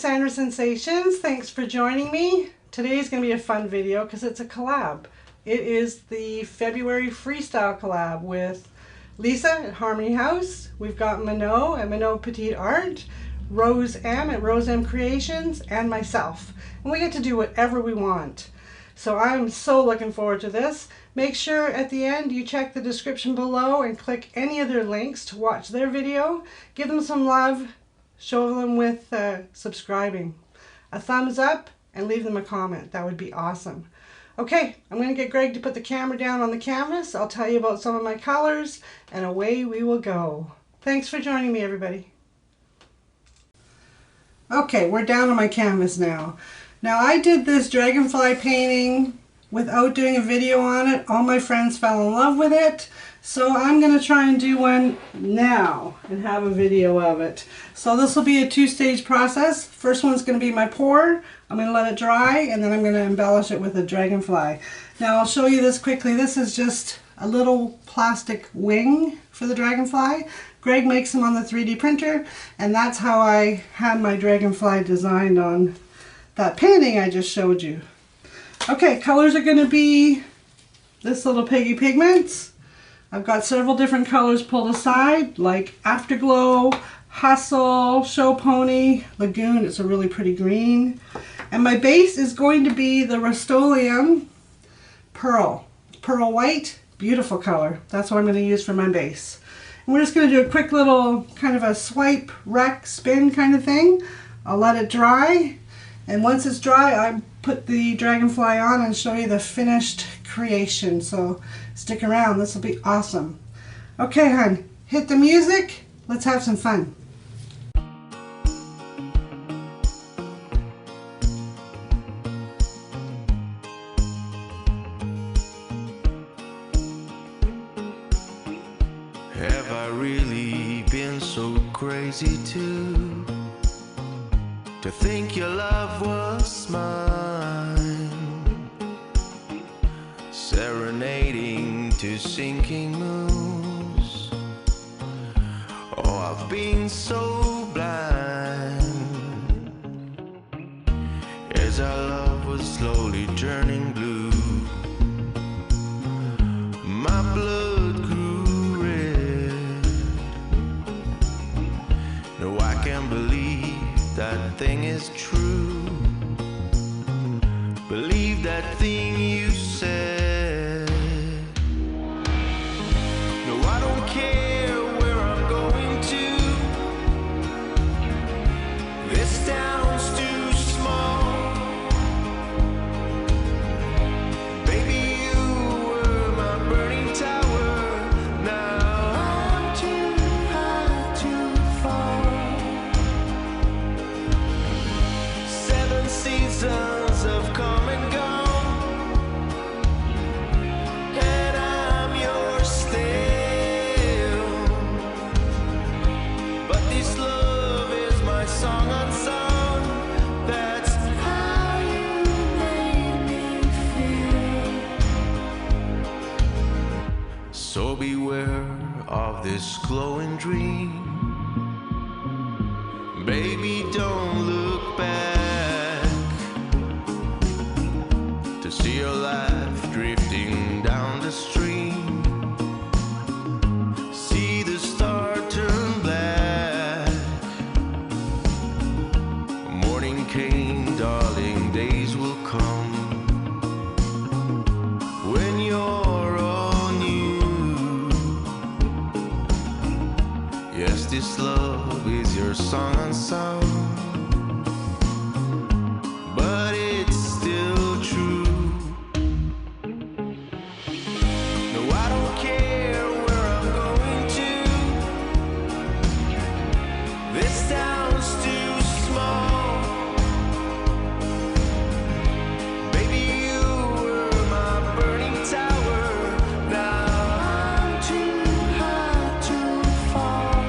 Sandra Sensations. Thanks for joining me. Today's going to be a fun video because it's a collab. It is the February Freestyle collab with Lisa at Harmony House. We've got Manon at Manon Petit Art, Rose M at Rose M Creations, and myself. And we get to do whatever we want. So I'm so looking forward to this. Make sure at the end you check the description below and click any of their links to watch their video. Give them some love. Show them with subscribing. A thumbs up and leave them a comment. That would be awesome. Okay, I'm going to get Greg to put the camera down on the canvas. I'll tell you about some of my colors and away we will go. Thanks for joining me, everybody. Okay, we're down on my canvas now. Now I did this dragonfly painting without doing a video on it. All my friends fell in love with it. So I'm going to try and do one now and have a video of it. So this will be a two-stage process. First one's going to be my pour. I'm going to let it dry and then I'm going to embellish it with a dragonfly. Now I'll show you this quickly. This is just a little plastic wing for the dragonfly. Greg makes them on the 3D printer and that's how I had my dragonfly designed on that painting I just showed you. Okay, colors are going to be this little piggy pigments. I've got several different colors pulled aside, like Afterglow, Hustle, Show Pony, Lagoon. It's a really pretty green. And my base is going to be the Rust-Oleum Pearl. Pearl White, beautiful color. That's what I'm going to use for my base. And we're just going to do a quick little kind of a swipe, wreck, spin kind of thing. I'll let it dry. And once it's dry, I put the dragonfly on and show you the finished creation. So stick around, this will be awesome. Okay, hon, hit the music. Let's have some fun. Have I really been so crazy to think your love was mine, serenading to sinking moons? Oh, I've been so blind as our love was slowly turning blue. My blood grew red. No, I can't believe that thing is true. Believe that thing you said. No, I don't care where I'm going to. This town's too small. Baby, you were my burning tower. Now I'm too high to fall. 7 seasons have come and gone, and I'm yours still. But this love is my song unsung. That's how you made me feel. So beware of this glowing dream. Baby, don't look back to see your life drifting down the stream. See the star turn black. Morning came, darling, days will come when you're all new. Yes, this love is your song unsung, but it's still true. No, I don't care where I'm going to. This town's too small. Baby, you were my burning tower. Now I'm too high to fall.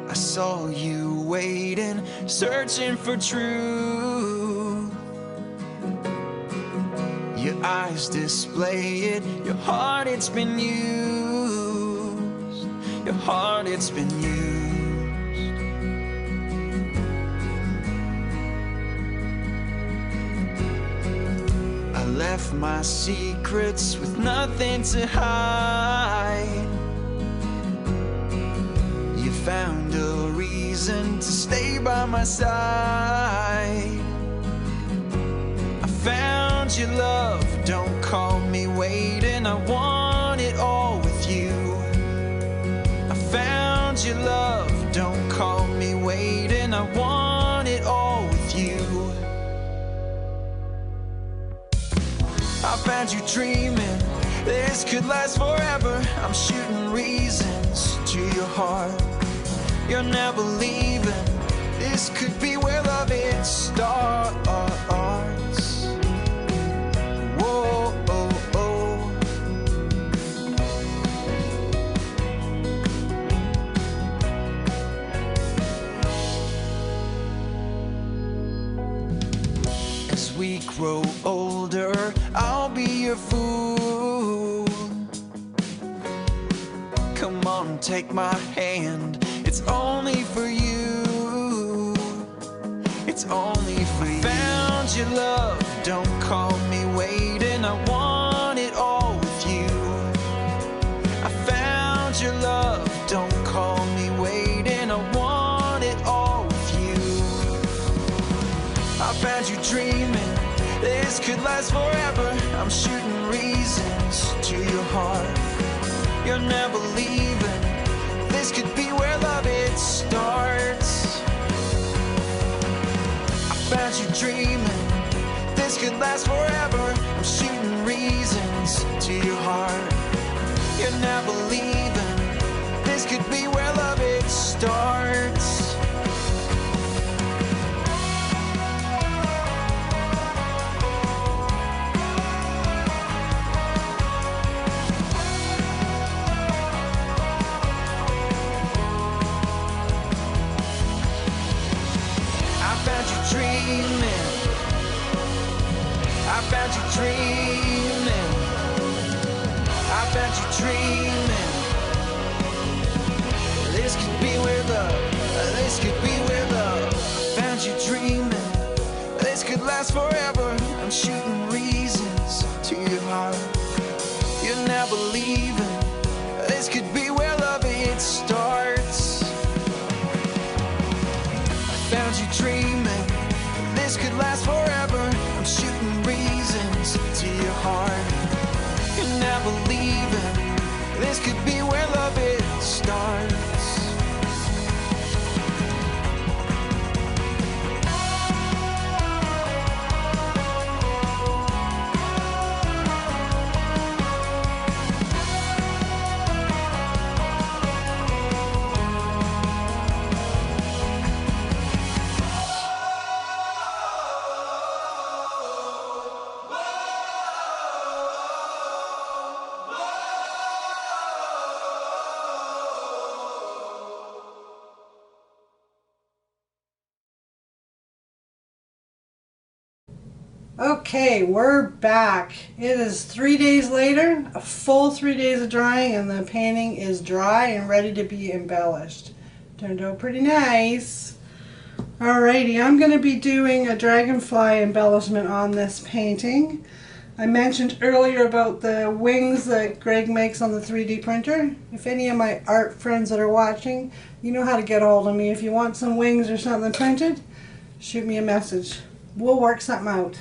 I saw you waiting, searching for truth. Your eyes display it, your heart it's been used. Your heart it's been used. I left my secrets with nothing to hide. You found a reason to stay by my side. I found your love, don't call me waiting. I want it all with you. I found your love, don't call me waiting. I want it all with you. I found you dreaming, this could last forever. I'm shooting reasons to your heart. You're never leaving, this could be where love it starts. Whoa, oh, oh. As we grow older, I'll be your fool. Come on, take my hand. It's only for you. It's only for you. I found your love, don't call me waiting. I want it all with you. I found your love, don't call me waiting. I want it all with you. I found you dreaming, this could last forever. I'm shooting reasons to your heart. You're never leaving, this could be where love it starts. I found you dreaming, this could last forever. I'm shooting reasons to your heart. You're never leaving, this could be where love it starts. I found you dreaming. I found you dreaming. This could be where love, this could be where love. Found you dreaming, this could last forever. I'm shooting reasons to your heart. You're never leaving, this could be where love it starts. I found you dreaming, this could last forever. I'm shooting reasons to your heart. You're never leaving, this could be where love it starts. Okay, we're back. It is 3 days later, a full 3 days of drying, and the painting is dry and ready to be embellished. Turned out pretty nice. Alrighty, I'm going to be doing a dragonfly embellishment on this painting. I mentioned earlier about the wings that Greg makes on the 3D printer. If any of my art friends that are watching, you know how to get a hold of me. If you want some wings or something printed, shoot me a message. We'll work something out.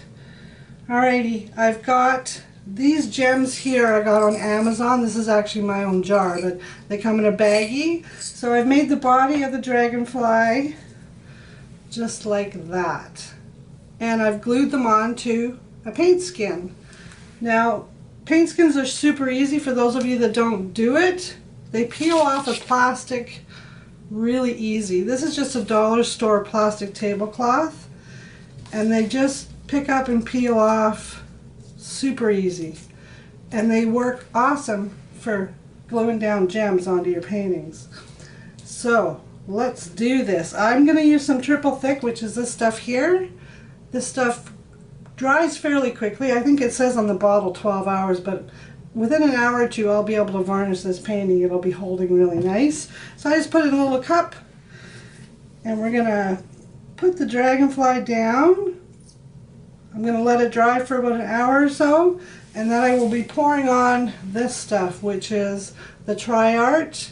Alrighty, I've got these gems here I got on Amazon. This is actually my own jar, but they come in a baggie. So I've made the body of the dragonfly just like that. And I've glued them onto a paint skin. Now, paint skins are super easy for those of you that don't do it. They peel off of plastic really easy. This is just a dollar store plastic tablecloth, and they just pick up and peel off super easy, and they work awesome for gluing down gems onto your paintings. So let's do this. I'm going to use some triple thick, which is this stuff here. This stuff dries fairly quickly. I think it says on the bottle 12 hours, but within an hour or two I'll be able to varnish this painting. It'll be holding really nice. So I just put it in a little cup, and we're going to put the Dragonfly down. I'm going to let it dry for about an hour or so, and then I will be pouring on this stuff, which is the Tri-Art.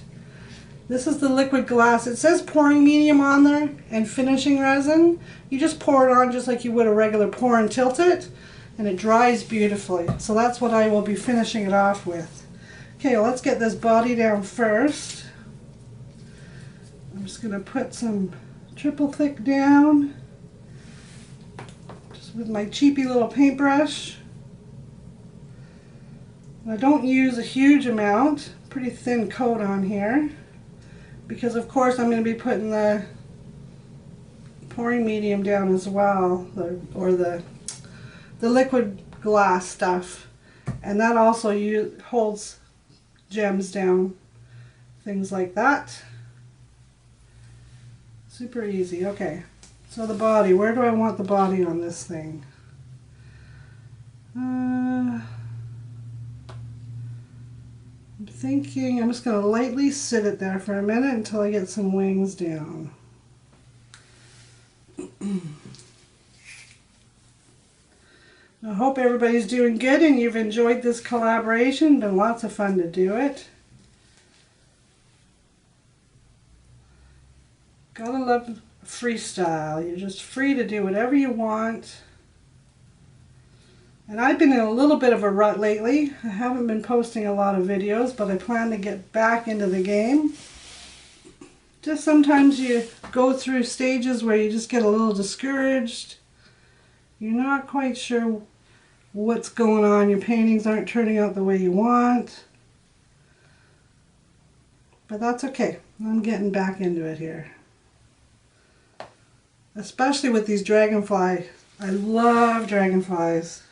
This is the liquid glass. It says pouring medium on there and finishing resin. You just pour it on just like you would a regular pour and tilt it, and it dries beautifully. So that's what I will be finishing it off with. Okay, well, let's get this body down first. I'm just going to put some triple thick down just with my cheapy little paintbrush. And I don't use a huge amount, pretty thin coat on here, because of course I'm going to be putting the pouring medium down as well, or the liquid glass stuff, and that also holds gems down, things like that. Super easy. Okay, so the body, where do I want the body on this thing? I'm thinking I'm just going to lightly sit it there for a minute until I get some wings down. I hope everybody's doing good and you've enjoyed this collaboration. Been lots of fun to do it. Gotta love freestyle. You're just free to do whatever you want. And I've been in a little bit of a rut lately. I haven't been posting a lot of videos, but I plan to get back into the game. Just sometimes you go through stages where you just get a little discouraged. You're not quite sure what's going on. Your paintings aren't turning out the way you want. But that's okay. I'm getting back into it here. Especially with these dragonfly. I love dragonflies.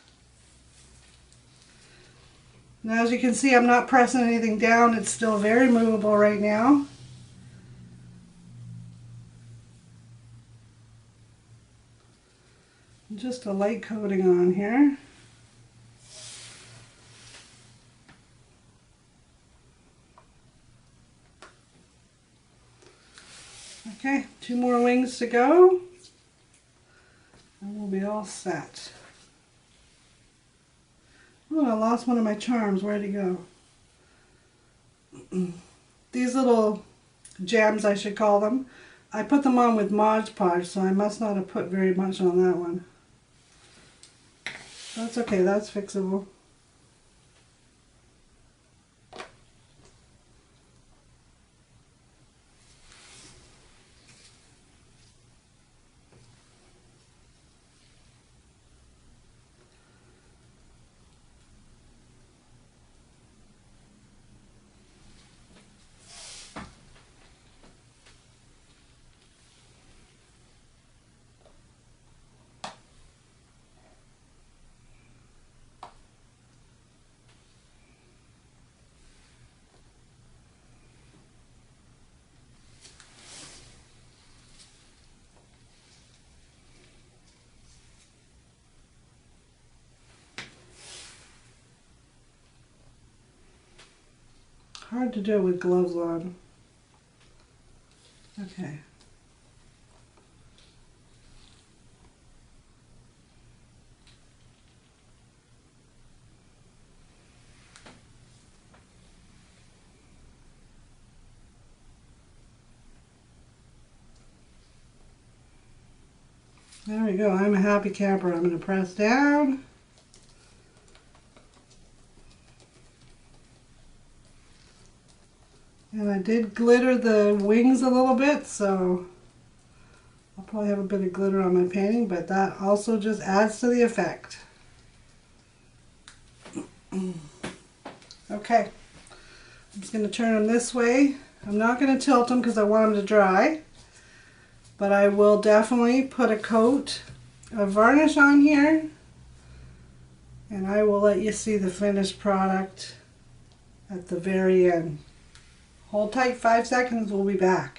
Now, as you can see, I'm not pressing anything down. It's still very movable right now. Just a light coating on here. Okay, 2 more wings to go, and we'll be all set. Oh, I lost one of my charms. Where'd he go? These little gems, I should call them, I put them on with Mod Podge, so I must not have put very much on that one. That's okay, that's fixable. Hard to do with gloves on. Okay. There we go. I'm a happy camper. I'm going to press down. And I did glitter the wings a little bit, so I'll probably have a bit of glitter on my painting, but that also just adds to the effect. Okay, I'm just going to turn them this way. I'm not going to tilt them because I want them to dry, but I will definitely put a coat of varnish on here, and I will let you see the finished product at the very end. Hold tight 5 seconds, we'll be back.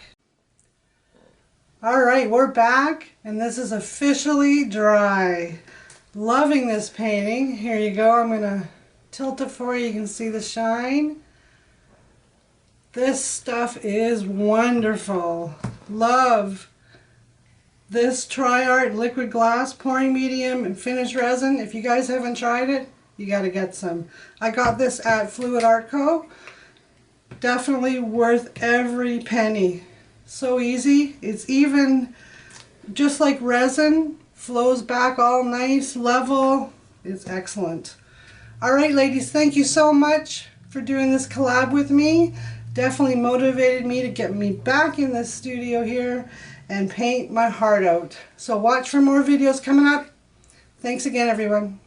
Alright, we're back and this is officially dry. Loving this painting. Here you go. I'm going to tilt it for you. You can see the shine. This stuff is wonderful. Love this Tri-Art liquid glass pouring medium and finish resin. If you guys haven't tried it, you got to get some. I got this at Fluid Art Co. Definitely worth every penny. So easy. It's even just like resin. Flows back all nice, level. It's excellent. Alright ladies, thank you so much for doing this collab with me. Definitely motivated me to get me back in the studio here and paint my heart out. So watch for more videos coming up. Thanks again everyone.